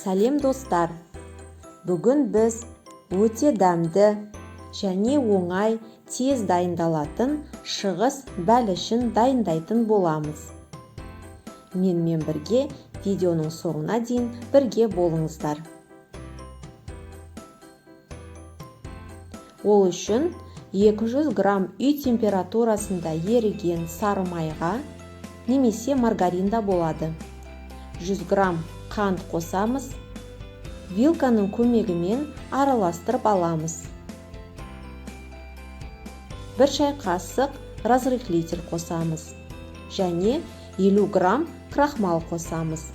Сәлем достар! Бүгін біз өте дәмді және оңай тез дайындалатын шығыс бәлішін дайындайтын боламыз. Менімен бірге видеоның соңына дейін бірге болыңыздар. Ол үшін 200 грамм үй температурасында еріген сары майға немесе маргаринда болады. 100 грамм қант қосамыз. Вилканың көмегімен араластырып аламыз. 1 шай қасық разрыхлитель қосамыз. Және 50 грамм крахмал қосамыз.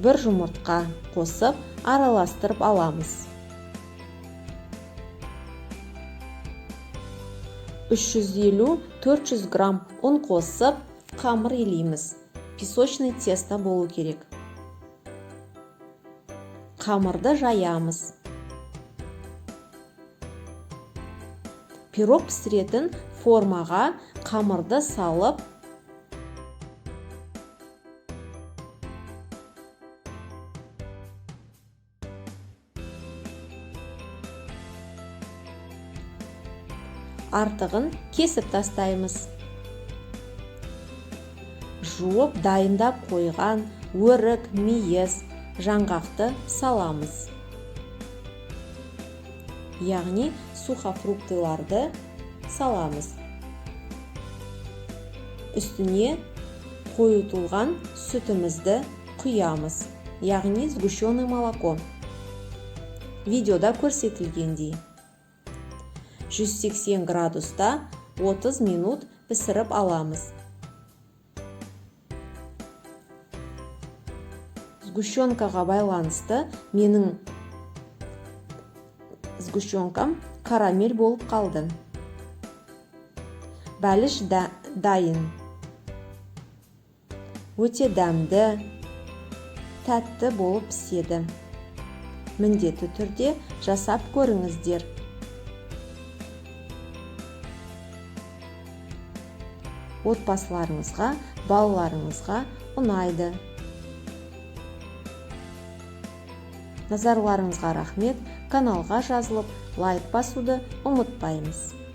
1 жұмыртқа қосып араластырып аламыз. 350-400 грамм ұн қосып қамыр илейміз. Песочный тесто болу керек. Қамырды жаямыз. Пирог пісіретін формаға қамырды салып, артығын кесіп тастаймыз. Жуып дайындап қойған өрік, мейіз, жаңғақты саламыз. Яғни сухофруктыларды саламыз. Үстіне қойытылған сүтімізді құямыз. Яғни сгущенное молоко. Видеода көрсетілгендей. 180 градуста 30 минут пісіріп аламыз. Сгущенкаға байланысты менің сгущенкам карамель болып қалды. Бәліш дайын. Өте дәмді, тәтті болып піседі. Міндетті түрде жасап көріңіздер. Отбасыларыңызға, балаларыңызға ұнайды. Назарларыңызға рахмет. Каналға жазылып, лайк басуды ұмытпаймыз.